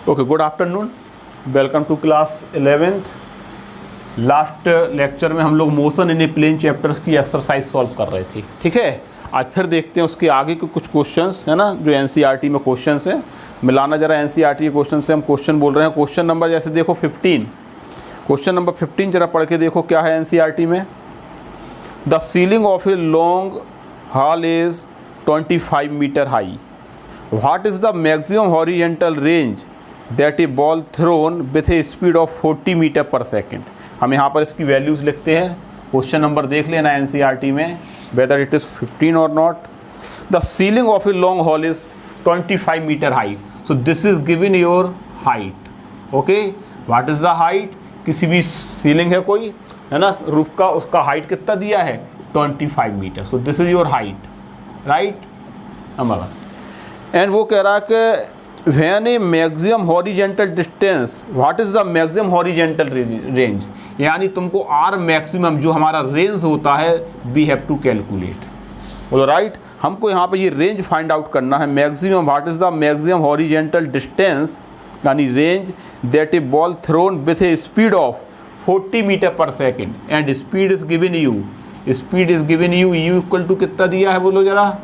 Okay, good afternoon, welcome to class 11th। Last lecture में हम लोग motion in a plane chapters की exercise solve कर रहे थे। ठीक है, आज फिर देखते हैं उसके आगे के कुछ क्वेश्चंस है ना, जो एनसीईआरटी में क्वेश्चंस हैं। मिलाना जरा एनसीईआरटी के क्वेश्चन से। हम क्वेश्चन बोल रहे हैं, क्वेश्चन नंबर जैसे देखो 15, क्वेश्चन नंबर 15 जरा पढ़ के देखो क्या है एनसीईआरटी में। The ceiling of a long hall is 25 metre high. What is the maximum horizontal range that a ball thrown with a speed of 40 metre per second. हम यहाँ पर इसकी वैल्यूज़ लिखते हैं। क्वेश्चन नंबर देख लेना एनसीईआरटी में, वेदर इट इज़ 15 और not. The ceiling of a long hall is 25 metre height, so this is given your height. Okay, what is the height? किसी भी सीलिंग है कोई है ना रूफ का, उसका हाइट कितना दिया है 25 metre, so this is your height, right. And वो कह रहा है कि when a maximum horizontal distance, what is the maximum horizontal range, यानी तुमको R maximum जो हमारा रेंज होता है we have to calculate, बोलो राइट। हमको यहाँ पे ये रेंज फाइंड आउट करना है। Maximum, what is the maximum horizontal distance, यानी range that a ball thrown with a speed of 40 metre per second and speed is given u, speed is given u, u equal to कितना दिया है बोलो जरा,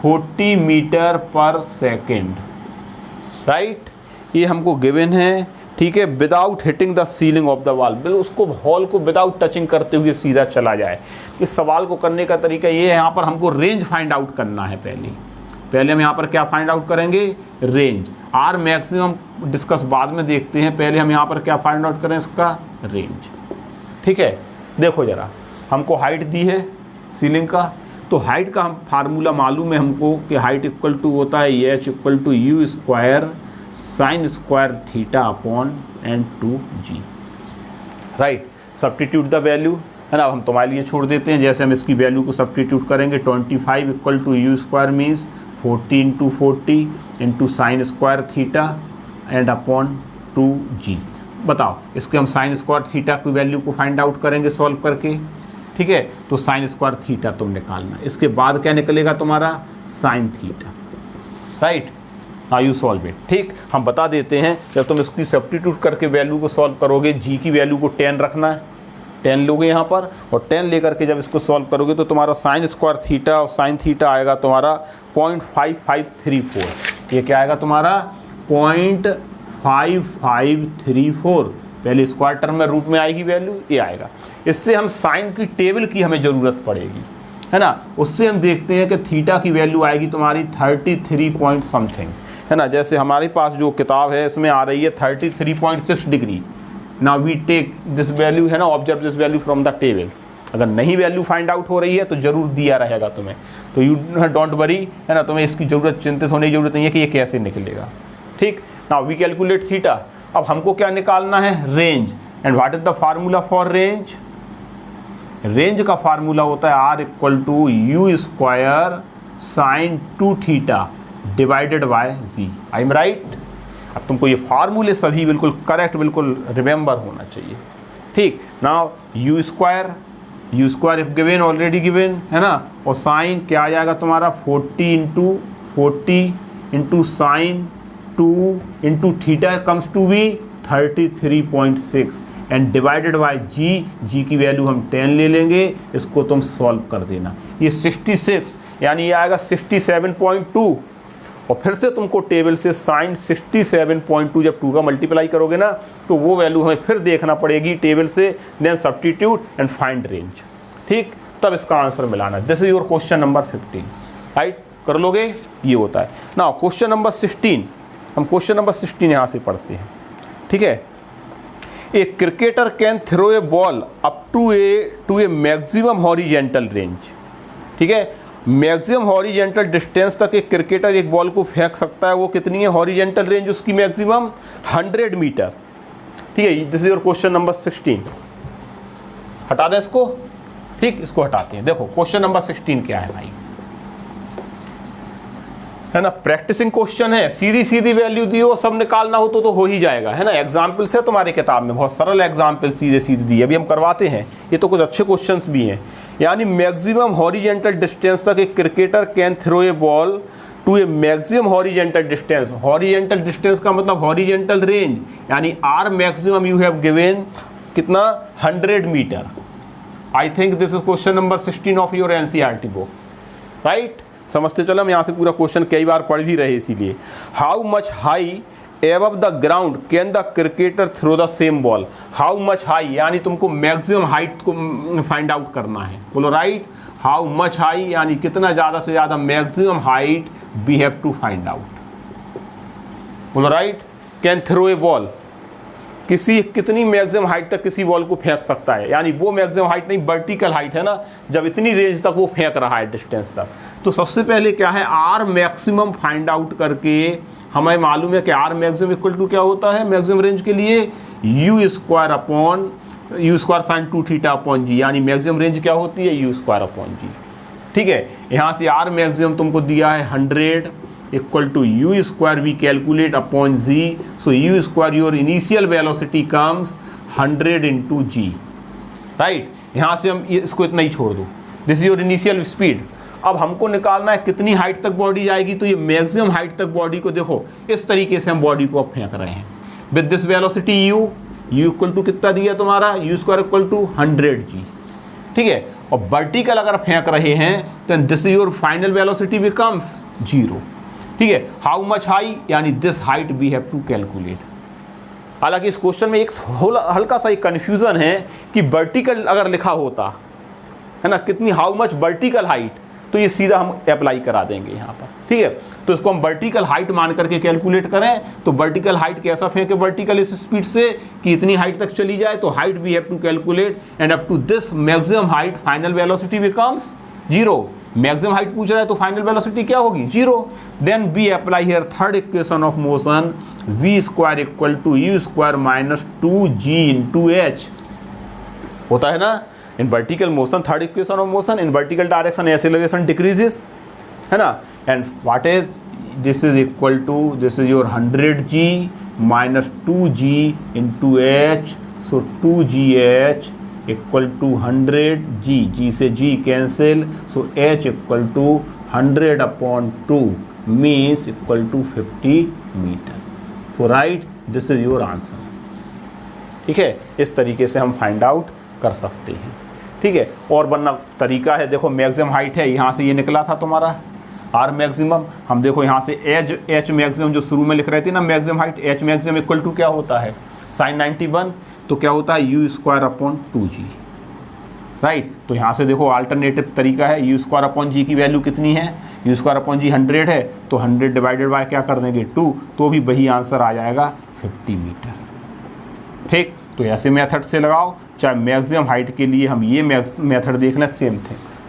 40 metre per second, right. ये हमको given है, ठीक है। Without hitting the ceiling of the wall, बिल्कुल उसको हॉल को विदाउट टचिंग करते हुए सीधा चला जाए। इस सवाल को करने का तरीका ये है, यहाँ पर हमको रेंज फाइंड आउट करना है। पहले हम यहाँ पर क्या फाइंड आउट करेंगे, रेंज। आर मैक्सिमम डिस्कस बाद में देखते हैं, पहले हम यहाँ पर क्या फाइंड आउट करें, इसका रेंज। ठीक है, देखो जरा, हमको हाइट दी है सीलिंग का, तो हाइट का हम फार्मूला मालूम है हमको कि हाइट इक्वल टू होता है H equal to u square sine square theta upon n two g, right. Substitute the value है ना, हम तुम्हारे लिए छोड़ देते हैं। जैसे हम इसकी वैल्यू को सब्स्टिट्यूट करेंगे, 25 equal to u square means 40 into 40 into sine square theta and upon 2g। बताओ, इसके हम साइन स्क्वायर थीटा की वैल्यू को फाइंड आउट करेंगे सॉल्व करके। ठीक है, तो साइन स्क्वायर थीटा तुम निकालना, इसके बाद क्या निकलेगा तुम्हारा, sine theta, right. You solve it. ठीक, हम बता देते हैं, जब तुम इसकी सब्स्टिट्यूट करके वैल्यू को सॉल्व करोगे, जी की वैल्यू को 10 रखना है, 10 लोगे यहाँ पर, और 10 लेकर के जब इसको सॉल्व करोगे तो तुम्हारा साइन स्क्वायर थीटा और साइन थीटा आएगा तुम्हारा 0.5534। ये क्या आएगा तुम्हारा 0.5534। पहले स्क्वायर टर्म में रूट में आएगी वैल्यू, ये आएगा। इससे हम साइन की टेबल की हमें ज़रूरत पड़ेगी, है ना। उससे हम देखते हैं कि थीटा की वैल्यू आएगी तुम्हारी 33 पॉइंट समथिंग, है ना। जैसे हमारे पास जो किताब है इसमें आ रही है 33.6 degree. Now we take this value, है ना, observe this value from the table. अगर नहीं वैल्यू फाइंड आउट हो रही है तो ज़रूर दिया रहेगा तुम्हें, तो यू डोंट वरी, है ना। तुम्हें इसकी ज़रूरत, चिंतित होने की ज़रूरत नहीं है कि ये कैसे निकलेगा। ठीक, नाउ वी कैलकुलेट थीटा। अब हमको क्या निकालना है, range. And what is the formula for range? Range का फार्मूला होता है R equal to u square sine 2 theta divided by g. I am right. अब तुमको ये फार्मूले सभी बिल्कुल करेक्ट, बिल्कुल रिमेंबर होना चाहिए। ठीक, now u square if given, already given, है ना। और साइन क्या आ जाएगा तुम्हारा 40 into sine 2 into theta comes to be 33.6 and divided by g की वैल्यू हम 10 ले लेंगे। इसको तुम सॉल्व कर देना, ये 66 यानी ये आएगा 67.2। और फिर से तुमको टेबल से साइन 67.2 जब 2 का मल्टीप्लाई करोगे ना, तो वो वैल्यू हमें फिर देखना पड़ेगी टेबल से, then substitute and find range. ठीक, तब इसका आंसर मिलाना। This is your question number 15, right. कर लोगे, ये होता है ना। क्वेश्चन नंबर 16, हम क्वेश्चन नंबर 16 यहाँ से पढ़ते हैं। ठीक है, a cricketer can throw a ball up to a maximum horizontal range. ठीक है, मैक्सिमम हॉरिजेंटल डिस्टेंस तक एक क्रिकेटर एक बॉल को फेंक सकता है। वो कितनी है हॉरिजेंटल रेंज उसकी मैक्सिमम, 100 मीटर। ठीक है, this is your question number 16। हटा दें इसको। ठीक, इसको हटाते हैं। देखो क्वेश्चन नंबर 16 क्या है भाई, है ना। प्रैक्टिसिंग क्वेश्चन है, सीधी वैल्यू दी हो, सब निकालना हो तो हो ही जाएगा, है ना। एग्जाम्पल्स है तुम्हारे किताब में, बहुत सरल एग्जाम्पल सीधे दी, अभी हम करवाते हैं। ये तो कुछ अच्छे क्वेश्चंस भी हैं। यानी मैक्सिमम हॉरिजेंटल डिस्टेंस तक एक cricketer can throw a ball to a maximum horizontal distance. Horizontal distance का मतलब हॉरिजेंटल रेंज, यानी R maximum you have given कितना 100 metre. I think this is question number 16 of your NCERT book, right. समझते चलो, हम यहाँ से पूरा क्वेश्चन कई बार पढ़ भी रहे इसीलिए। How much high above the ground can the cricketer throw the same ball. How much high यानी तुमको मैक्सिमम हाइट को फाइंड आउट करना है, बोलो राइट। हाउ मच हाई यानी कितना ज़्यादा से ज़्यादा maximum height we have to find out, बोलो right. Can throw a ball, कितनी मैक्सिमम हाइट तक किसी बॉल को फेंक सकता है, यानी वो मैक्सिमम हाइट नहीं, वर्टिकल हाइट है ना, जब इतनी रेंज तक वो फेंक रहा है डिस्टेंस तक। तो सबसे पहले क्या है, आर मैक्सिमम फाइंड आउट करके हमें मालूम है कि आर मैक्सिमम इक्वल टू क्या होता है मैक्सिमम रेंज के लिए, u square upon u square sine 2 theta upon g, यानी मैक्सिमम रेंज क्या होती है, यू स्क्वायर अपॉन जी। ठीक है, यहाँ से आर मैक्सिमम तुमको दिया है 100 equal to u square we calculate upon g. So u square your initial velocity comes 100 into g, right. यहाँ से हम इसको इतना ही छोड़ दो, this is your initial speed. अब हमको निकालना है कितनी हाइट तक बॉडी जाएगी, तो ये मैक्सिमम हाइट तक बॉडी को देखो इस तरीके से हम बॉडी को अब फेंक रहे हैं with this velocity u equal to कितना दिया तुम्हारा, u square equal to 100 g. ठीक है, और वर्टिकल अगर फेंक रहे हैं तो this your final velocity becomes 0। ठीक है, हाउ मच हाई यानी this height we have to calculate. हालांकि इस क्वेश्चन में एक हल्का सा एक कन्फ्यूजन है कि वर्टिकल अगर लिखा होता है ना, कितनी हाउ मच वर्टिकल हाइट, तो ये सीधा हम अप्लाई करा देंगे यहाँ पर। ठीक है, तो इसको हम वर्टिकल हाइट मान करके कैलकुलेट करें, तो वर्टिकल हाइट कैसा फेंके वर्टिकल इस स्पीड से कि इतनी हाइट तक चली जाए, तो height we have to calculate and up to this maximum height final velocity becomes 0। Maximum height पूछ रहा है तो फाइनल वेलोसिटी क्या होगी, 0। Then we apply here third equation of motion, v square equal to u square minus 2g into h होता है ना। In vertical motion third equation of motion, in vertical direction acceleration decreases, है ना। And what is this is equal to this is your 100g minus 2g into h. So 2gh equal to 100g, g से g cancel, so h equal to 100 upon 2 means equal to 50 metre. So right, this is your answer. ठीक है, इस तरीके से हम find out कर सकते हैं। ठीक है, और बनना तरीका है, देखो मैक्सिमम हाइट है, यहाँ से ये निकला था तुम्हारा आर मैक्सिमम। हम देखो यहाँ से एच मैक्सिमम जो शुरू में लिख रहे थे ना maximum height, h maximum equal to क्या होता है साइन 91, तो क्या होता है u square upon 2g, right. तो यहाँ से देखो अल्टरनेटिव तरीका है, यू स्क्वायर अपॉन जी की वैल्यू कितनी है, यू स्क्वायर अपॉन जी 100 है, तो 100 डिवाइडेड बाय क्या कर देंगे 2, तो भी वही आंसर आ जाएगा 50 मीटर। ठीक, तो ऐसे मेथड से लगाओ, चाहे मैक्सिमम हाइट के लिए हम ये मेथड देख लें, सेम थिंग्स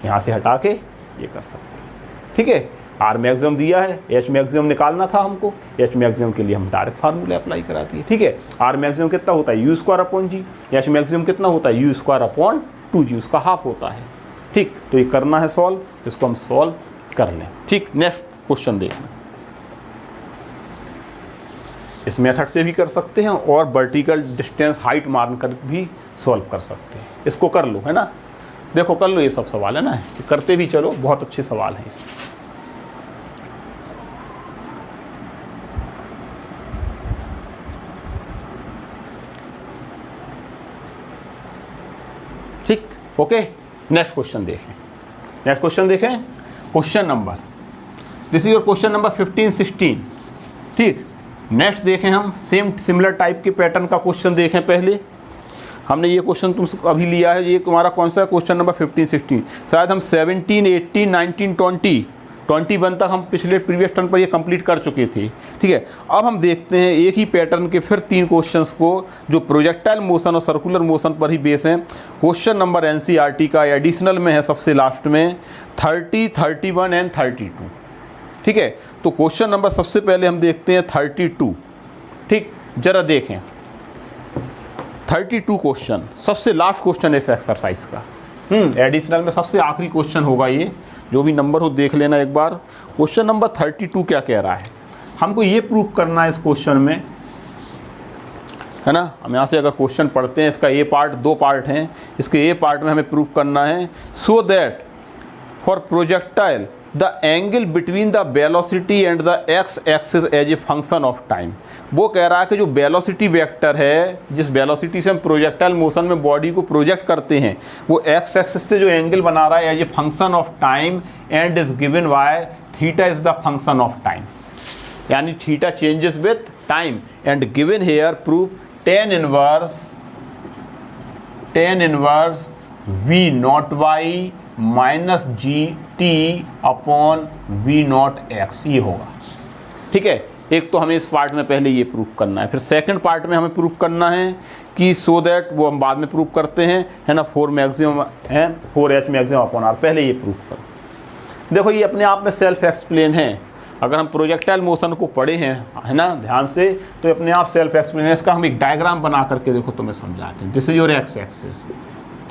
यहाँ से हटा के ये कर सकते हैं। ठीक है, आर मैक्सिमम दिया है, एच मैक्सिमम निकालना था हमको, एच मैक्सिमम के लिए हम डायरेक्ट फार्मूला अप्लाई करा दिए। ठीक है, आर मैक्सिमम कितना होता है u square upon g, h maximum कितना होता है यू स्क्वायर अपॉन 2g, उसका हाफ होता है। ठीक, तो ये करना है सॉल्व, इसको हम सॉल्व कर लें। ठीक, नेक्स्ट क्वेश्चन देखना, इस मेथड से भी कर सकते हैं और वर्टिकल डिस्टेंस हाइट मान कर भी सॉल्व कर सकते हैं। इसको कर लो, है ना, देखो कर लो, ये सब सवाल है ना, करते भी चलो, बहुत अच्छे सवाल हैं इसमें। ठीक, ओके, नेक्स्ट क्वेश्चन देखें। नेक्स्ट क्वेश्चन देखें, question number, this is your question number 15-16। ठीक, नेक्स्ट देखें हम सेम सिमिलर टाइप के पैटर्न का क्वेश्चन देखें। पहले हमने ये क्वेश्चन तुम अभी लिया है, ये तुम्हारा कौन सा क्वेश्चन नंबर 15-16, शायद हम 17, 18, 19, 21 तक हम पिछले प्रीवियस टर्न पर ये कंप्लीट कर चुके थे। ठीक है, अब हम देखते हैं एक ही पैटर्न के फिर 3 क्वेश्चंस को जो प्रोजेक्टाइल मोशन और सर्कुलर मोशन पर ही बेस हैं। क्वेश्चन नंबर एनसीईआरटी का एडिशनल में है सबसे लास्ट में 30, 31 एंड 32। ठीक है, तो क्वेश्चन नंबर सबसे पहले हम देखते हैं 32। ठीक, जरा देखें 32 क्वेश्चन, सबसे लास्ट क्वेश्चन इस एक्सरसाइज का, एडिशनल में सबसे आखिरी क्वेश्चन होगा ये, जो भी नंबर हो देख लेना एक बार। क्वेश्चन नंबर 32 क्या कह रहा है, हमको ये प्रूव करना है इस क्वेश्चन में, है ना। हम यहाँ से अगर क्वेश्चन पढ़ते हैं, इसका ए पार्ट 2 पार्ट हैं, इसके ए पार्ट में हमें प्रूव करना है, so that for projectile the angle between the velocity and the x axis as a function of time. वो कह रहा है कि जो वेलोसिटी वेक्टर है, जिस वेलोसिटी से हम प्रोजेक्टाइल मोशन में बॉडी को प्रोजेक्ट करते हैं, वो एक्स एक्सिस से जो एंगल बना रहा है as a function of time and is given by theta is the function of time, यानी theta changes with time and given here proof tan inverse v naught y minus ji t upon v not x, ये होगा। ठीक है, एक तो हमें इस part में पहले ये प्रूफ करना है, फिर सेकंड पार्ट में हमें प्रूफ करना है कि सो दैट वो हम बाद में प्रूफ करते हैं, है ना, 4 मैक्सिमम है 4h मैक्सिमम अपॉन r, पहले ये प्रूफ करो। देखो ये अपने आप में सेल्फ एक्सप्लेन है, अगर हम प्रोजेक्टाइल मोशन को पढ़े हैं, है ना, ध्यान से, तो अपने आप सेल्फ एक्सप्लेन है। इसका हम एक डायग्राम बना करके देखो तुम्हें समझाते हैं। This is your x axis,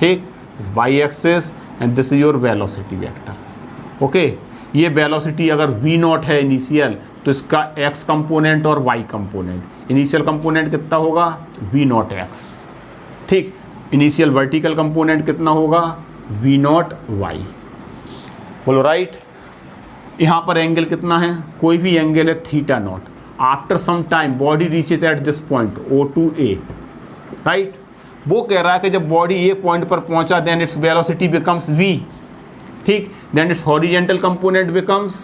ठीक, this y axis and this is your velocity vector. Okay, ये वेलोसिटी अगर v नॉट है इनिशियल, तो इसका x कंपोनेंट और y कंपोनेंट, इनिशियल कंपोनेंट कितना होगा v नॉट x, ठीक, इनिशियल वर्टिकल कंपोनेंट कितना होगा v नॉट y। बोलो राइट। यहाँ पर एंगल कितना है, कोई भी एंगल है theta naught. After some time body reaches at this point O to A, right. वो कह रहा है कि जब बॉडी ये पॉइंट पर पहुंचा then its velocity becomes v, ठीक, then its horizontal component becomes,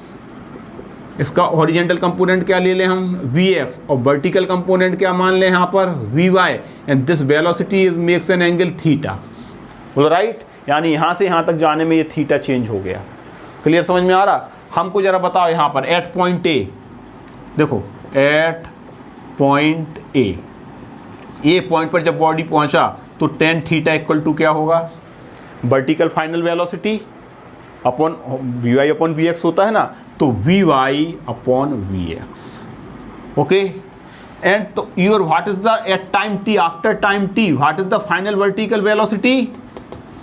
इसका हॉरिजेंटल कंपोनेंट क्या ले लें हम vx, और वर्टिकल कंपोनेंट क्या मान लें यहाँ पर vy, and this velocity makes an angle theta. बोलो राइट, यानी यहाँ से यहाँ तक जाने में ये थीटा चेंज हो गया। क्लियर, समझ में आ रहा। हमको जरा बताओ यहाँ पर एट पॉइंट ए, देखो एट पॉइंट ए पॉइंट पर जब बॉडी पहुँचा तो tan थीटा इक्वल टू क्या होगा, vertical final velocity upon V Y upon V X होता है ना, तो V Y upon V X. Okay, and तो your what is the at time T, after time T what is the final vertical velocity.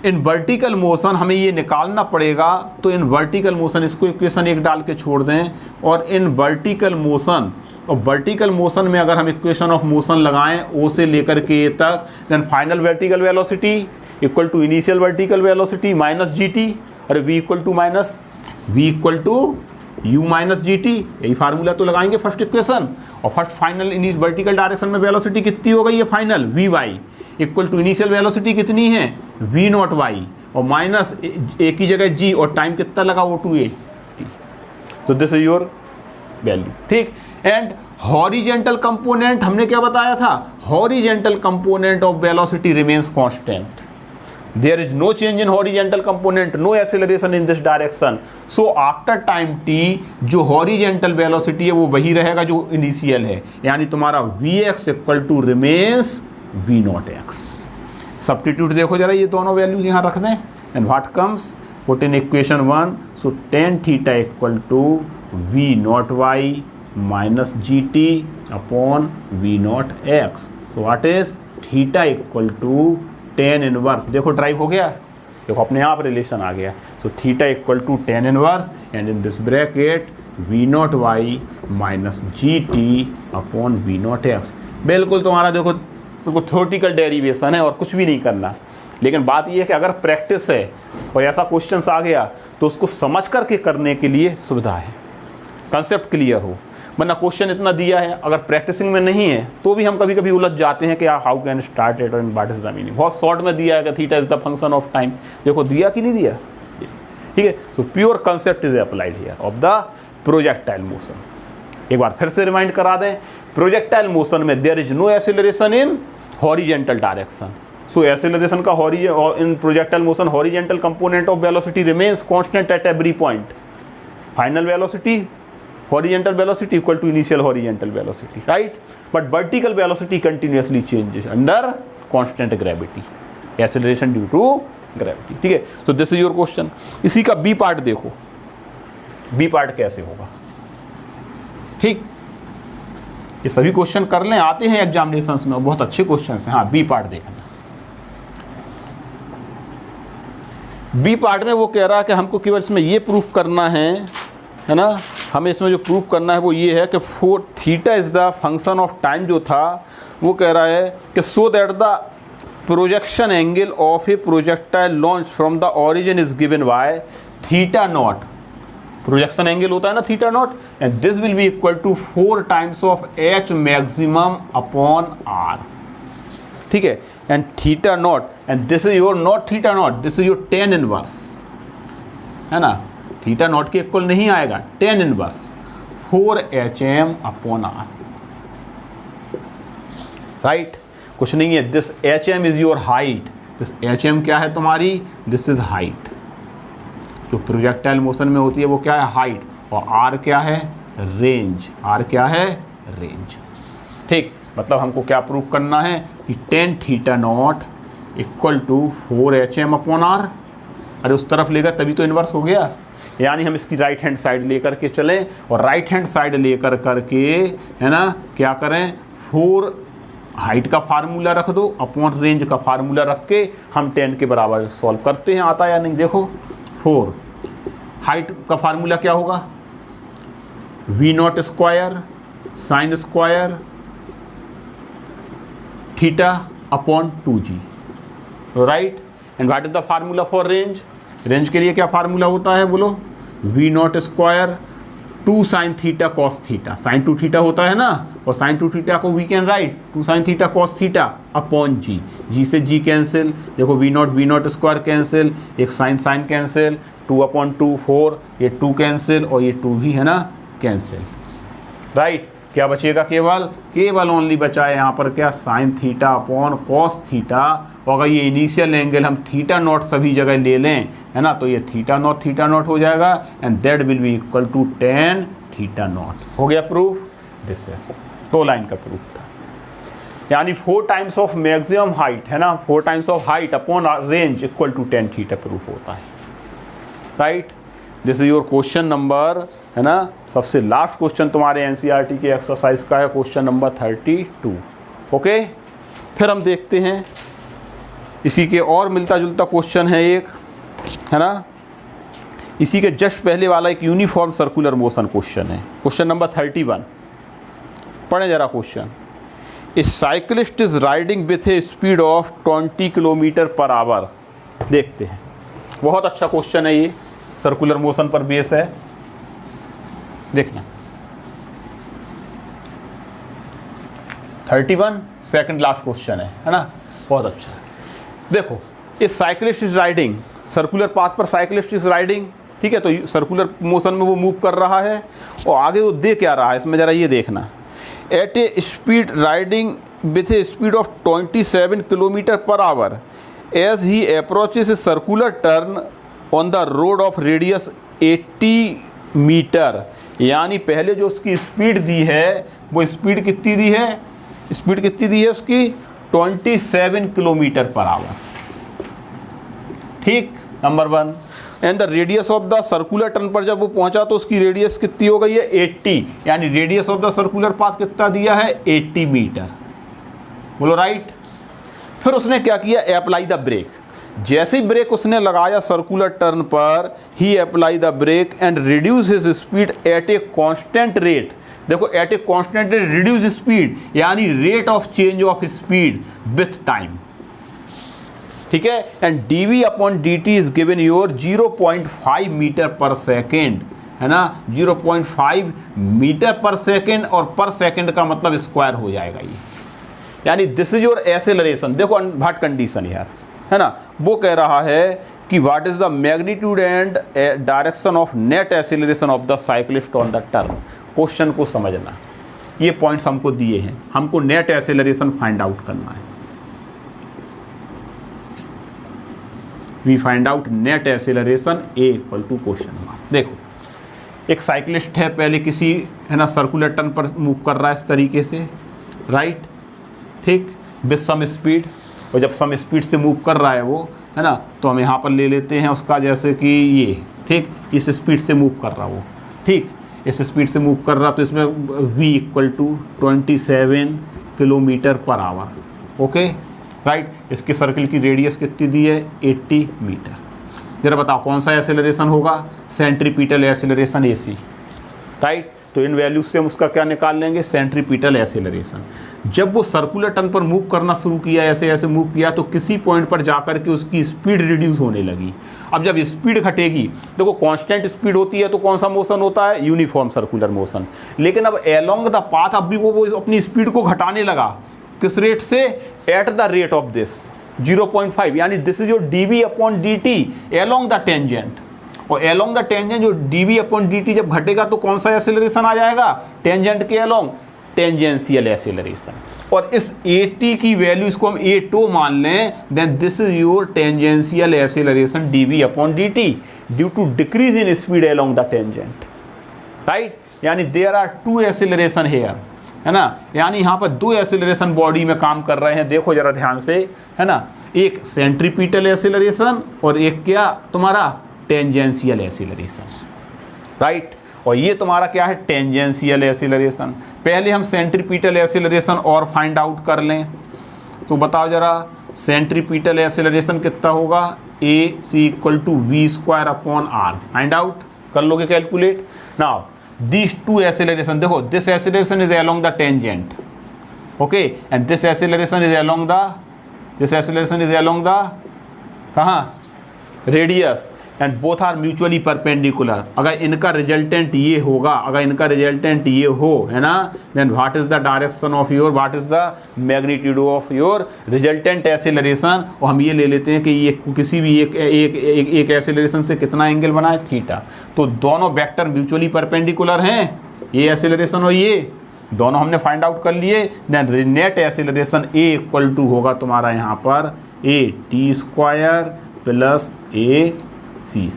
In vertical motion हमें ये निकालना पड़ेगा, तो इन वर्टिकल मोशन, इसको इक्वेशन 1 डाल के छोड़ दें, और इन वर्टिकल मोशन, और वर्टिकल मोशन में अगर हम इक्वेशन ऑफ मोशन लगाएं ओ से लेकर के ए तक, then final vertical velocity equal to initial vertical velocity minus ji T, और V equal to U minus ji T, यही फार्मूला तो लगाएंगे फर्स्ट इक्वेशन। और first final in vertical direction में वेलोसिटी कितनी हो गई है final, V Y equal to initial velocity कितनी है वी नॉट वाई, और माइनस ए की जगह जी, और टाइम कितना लगा O to A टी। तो दिस इज योर वैल्यू, ठीक। एंड हॉरिजेंटल कंपोनेंट हमने क्या बताया था, horizontal component of velocity remains constant, there is no change in horizontal component, no acceleration in this direction. So after time t जो horizontal velocity है वो वही रहेगा जो इनिशियल है, यानी तुम्हारा Vx equal to remains v not x. Substitute देखो जरा, ये दोनों वैल्यूज यहाँ रख दें, and what comes, put in equation 1, so tan theta equal to v not y minus ji t upon v not x. So what is theta equal to tan inverse, देखो derive हो गया, देखो अपने आप relation आ गया। So theta equal to tan inverse and in this bracket we not y minus ji t upon v not x. बिल्कुल तुम्हारा देखो थ्योरेटिकल डेरिवेशन है और कुछ भी नहीं करना, लेकिन बात यह है कि अगर प्रैक्टिस है और ऐसा क्वेश्चंस आ गया तो उसको समझ करके करने के लिए सुविधा है, कंसेप्ट क्लियर हो। वरना क्वेश्चन इतना दिया है, अगर प्रैक्टिसिंग में नहीं है तो भी हम कभी कभी उलझ जाते हैं कि how can start it and what is the meaning. बहुत शॉर्ट में दिया है कि theta is the function of time, देखो दिया कि नहीं दिया, ठीक है। So pure concept is applied here of the projectile motion. एक बार फिर से रिमाइंड करा दें, प्रोजेक्टाइल मोशन में there is no acceleration in horizontal direction. So acceleration का in projectile motion horizontal component of velocity remains constant at every point. Final velocity horizontal velocity equal to initial horizontal velocity, right? But vertical velocity continuously changes under constant gravity, acceleration due to gravity, ठीक है। So this is your question। इसी का B part देखो, B part कैसे होगा, ठीक। ये सभी क्वेश्चन कर लें, आते हैं एग्जामिनेशंस में, बहुत अच्छे क्वेश्चन हैं। हाँ, B पार्ट देखना। B पार्ट में वो कह रहा है कि हमको केवल इसमें ये प्रूफ करना है ना, हमें इसमें जो प्रूफ करना है वो ये है कि for theta is the function of time जो था, वो कह रहा है कि so that the projection angle of a projectile launch from the origin is given by theta not projection angle होता है ना theta not, and this will be equal to 4 times of h maximum upon R, ठीक है। And theta not, and this is your not theta not, this is your ten inverse, है ना, theta not के इक्वल नहीं आएगा, tan inverse 4HM upon R, right, कुछ नहीं है। This HM is your height, this HM क्या है तुम्हारी, दिस इज हाइट, जो प्रोजेक्टाइल मोशन में होती है वो क्या है, हाइट, और R क्या है, रेंज, R क्या है, रेंज, ठीक। मतलब हमको क्या प्रूव करना है कि tan theta not equal to 4HM upon R, अरे उस तरफ लेगा तभी तो इन्वर्स हो गया, यानी हम इसकी राइट हैंड साइड लेकर के चलें और राइट हैंड साइड लेकर करके, है ना, क्या करें, 4 हाइट का फार्मूला रख दो अपॉन रेंज का फार्मूला रख के हम 10 के बराबर सॉल्व करते हैं, आता है या नहीं, देखो 4 हाइट का फार्मूला क्या होगा, V0 square sine square theta upon 2G, right. And what is the formula for range, range के लिए क्या फार्मूला होता है बोलो, V0 square 2 sine theta cos theta, sine 2 theta होता है ना, और साइन 2 थीटा को we can write 2 sine theta cos theta upon G, G से G कैंसिल, देखो V0 स्क्वायर कैंसिल, एक साइन साइन कैंसिल, 2/2 4, ये 2 कैंसिल और ये 2 भी है ना कैंसिल, राइट। क्या बचेगा, केवल ओनली बचा है यहाँ पर क्या, sine theta upon cos theta, और अगर ये इनिशियल एंगल हम थीटा नॉट सभी जगह ले लें, है ना, तो ये थीटा नॉट हो जाएगा, and that will be equal to 10 theta not, हो गया प्रूफ। दिस इज 2 लाइन का प्रूफ था, यानी 4 टाइम्स ऑफ मैक्सिमम हाइट, है ना, 4 times of height upon range equal to 10 theta proof होता है, right. This is your question number, है ना, सबसे लास्ट क्वेश्चन तुम्हारे एनसीईआरटी के एक्सरसाइज का है, क्वेश्चन नंबर 32, ओके। फिर हम देखते हैं इसी के और मिलता जुलता क्वेश्चन है एक, है ना, इसी के जस्ट पहले वाला एक यूनिफॉर्म सर्कुलर मोशन क्वेश्चन है, क्वेश्चन नंबर 31, पढ़े जरा question. A cyclist is riding with a speed of 20 kilometre per our, देखते हैं, बहुत अच्छा क्वेश्चन है ये, सर्कुलर मोशन पर बेस है, देखना 31 सेकंड लास्ट क्वेश्चन है ना, बहुत अच्छा। देखो, ये cyclist is riding, circular path पर साइकिलिस्ट इज राइडिंग, ठीक है, तो सर्कुलर मोशन में वो मूव कर रहा है, और आगे वो दे क्या रहा है इसमें जरा ये देखना, at a speed riding with a speed of 27 kilometre per hour as he approaches a circular turn on the road of radius 80 metre, यानी पहले जो उसकी स्पीड दी है वो स्पीड कितनी दी है, स्पीड कितनी दी है उसकी 27 किलोमीटर पर आवर, ठीक, number 1। And the radius of the circular turn पर जब वो पहुंचा तो उसकी रेडियस कितनी हो गई है 80, यानी radius of the circular path कितना दिया है 80 मीटर, बोलो राइट। फिर उसने क्या किया, अप्लाई द ब्रेक, जैसे ही ब्रेक उसने लगाया सर्कुलर टर्न पर, he apply the brake and reduce his speed at a constant rate, देखो at a constant rate reduce speed, यानी rate of change of speed with time, ठीक है। And dv upon dt is given your 0.5 metre per second, है ना, 0.5 metre per second, और पर second का मतलब स्क्वायर हो जाएगा ये, यानी दिस इज योर एक्सेलरेशन। देखो व्हाट कंडीशन यार, है ना, वो कह रहा है कि what is the magnitude and direction of net acceleration of the cyclist on the turn. Question को समझना, ये पॉइंट्स हमको दिए हैं, हमको नेट एक्सेलरेशन फाइंड आउट करना है, we find out net acceleration a equal to question mark. देखो, एक साइक्लिस्ट है, पहले किसी, है ना, सर्कुलर टर्न पर मूव कर रहा है इस तरीके से, राइट, ठीक, विथ सम स्पीड, और जब सम स्पीड से मूव कर रहा है वो, है ना, तो हम यहाँ पर ले लेते हैं उसका, जैसे कि ये, ठीक, इस स्पीड से मूव कर रहा वो, ठीक, इस स्पीड से मूव कर रहा, तो इसमें v equal to 27 kilometre per hour, okay, right. इसके सर्कल की रेडियस कितनी दी है 80 मीटर। जरा बताओ कौन सा एक्सेलरेशन होगा, सेंट्रीपिटल एक्सेलरेशन AC, राइट। तो इन वैल्यूज से हम उसका क्या निकाल लेंगे, सेंट्रीपिटल एक्सेलरेशन। जब वो सर्कुलर टर्न पर मूव करना शुरू किया, ऐसे ऐसे मूव किया, तो किसी पॉइंट पर जाकर के उसकी स्पीड रिड्यूस होने लगी। अब जब स्पीड घटेगी, देखो कांस्टेंट स्पीड होती है तो कौन सा मोशन होता है, यूनिफॉर्म सर्कुलर मोशन। लेकिन अब अलोंग द पाथ अब भी वो अपनी स्पीड को घटाने लगा, किस रेट से, at the rate of this 0.5, यानी this is your dv upon dt along the tangent. और अलोंग द टेंजेंट जो dv अपॉन dt जब घटेगा तो कौन सा एक्सेलरेशन आ जाएगा, टेंजेंट के अलोंग, टेंजेंशियल एक्सेलरेशन। और इस at की वैल्यू इसको हम a2 मान लें, then this is your tangential acceleration dv upon dt due to decrease in speed along the tangent, right. यानी there are two acceleration here, है ना, यानी यहाँ पर दो एक्सेलरेशन बॉडी में काम कर रहे हैं, देखो जरा ध्यान से, है ना, एक सेंट्रीपिटल एक्सेलरेशन और एक क्या तुम्हारा टेंजेंशियल एक्सेलरेशन, राइट। और ये तुम्हारा क्या है, टेंजेंशियल एक्सेलरेशन। पहले हम सेंट्रीपिटल एक्सेलरेशन और फाइंड आउट कर लें, तो बताओ जरा सेंट्रीपिटल एक्सेलरेशन कितना होगा, a = v² upon r, find out कर लोगे calculate. Now these two acceleration, देखो this acceleration is along the tangent, okay, and this acceleration is along the कहाँ, radius, and both are mutually perpendicular. अगर इनका resultant ये होगा, अगर इनका रिजल्टेंट ये हो, है ना, then what is the direction of your, what is the magnitude of your resultant acceleration. और हम ये ले लेते हैं कि ये किसी भी एक एक्सेलरेशन से कितना एंगल बना है, थीटा। तो दोनों वेक्टर म्यूचुअली परपेंडिकुलर हैं, ये एक्सेलरेशन और ये दोनों हमने फाइंड आउट कर लिए। देन नेट एक्सेलरेशन A = होगा तुम्हारा यहाँ पर at² प्लस ac²,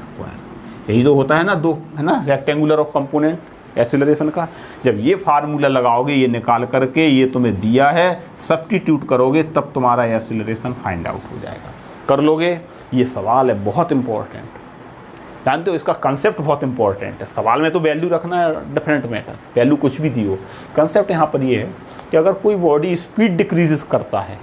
यही जो होता है ना, दो है ना रेक्टेंगुलर ऑफ कंपोनेंट एक्सेलरेशन का। जब ये फार्मूला लगाओगे, ये निकाल करके ये तुम्हें दिया है, सब्स्टिट्यूट करोगे, तब तुम्हारा एक्सेलरेशन फाइंड आउट हो जाएगा। कर लोगे, ये सवाल है बहुत इंपॉर्टेंट, जानते हो इसका कंसेप्ट बहुत इंपॉर्टेंट है। सवाल में तो वैल्यू रखना है डिफरेंट मैटर, वैल्यू कुछ भी दी हो, कंसेप्ट यहाँ पर ये है कि अगर कोई बॉडी स्पीड डिक्रीजेस करता है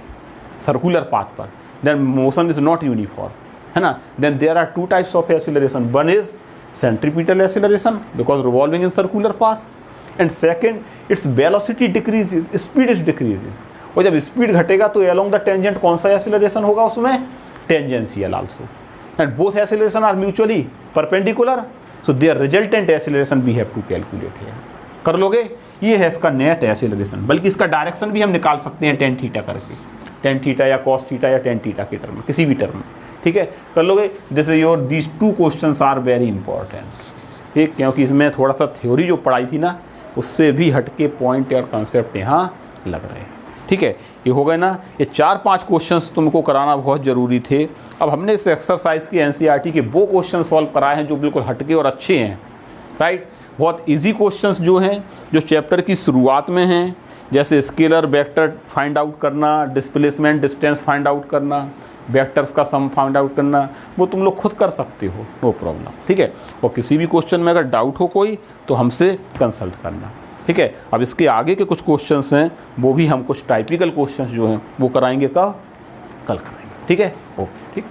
सर्कुलर पाथ पर, then motion is not uniform, है ना, then there are two types of acceleration, one is centripetal acceleration because revolving in circular path, and second its velocity decreases, speed is decreases. और जब speed घटेगा तो along the tangent कौन सा acceleration होगा उसमें, tangential also, and both acceleration are mutually perpendicular, so there resultant acceleration we have to calculate here. कर लोगे, ये है इसका नेट एक्सेलरेशन, बल्कि इसका डायरेक्शन भी हम निकाल सकते हैं tan थीटा करके, tan थीटा या cos थीटा या tan थीटा के टर्म में, किसी भी टर्म में, ठीक है, कर लोगे। This is your, these two questions are very important, ठीक, क्योंकि इसमें थोड़ा सा थ्योरी जो पढ़ाई थी ना, उससे भी हटके पॉइंट और कंसेप्ट यहाँ लग रहे हैं, ठीक है। ये हो गए ना, ये 4-5 क्वेश्चंस तुमको कराना बहुत ज़रूरी थे। अब हमने इस एक्सरसाइज की NCERT के वो क्वेश्चन सॉल्व कराए हैं जो बिल्कुल हटके और अच्छे हैं, राइट। बहुत इजी क्वेश्चंस जो हैं, जो चैप्टर की शुरुआत में हैं, जैसे स्केलर वेक्टर फाइंड आउट करना, डिस्प्लेसमेंट डिस्टेंस फाइंड आउट करना, वेक्टर्स का सम फाइंड आउट करना, वो तुम लोग खुद कर सकते हो, नो प्रॉब्लम, ठीक है। और किसी भी क्वेश्चन में अगर डाउट हो कोई तो हमसे कंसल्ट करना, ठीक है। अब इसके आगे के कुछ क्वेश्चंस हैं, वो भी हम कुछ टाइपिकल क्वेश्चंस जो हैं वो कराएंगे, कब, कल कराएंगे, ठीक है, ओके, ठीक।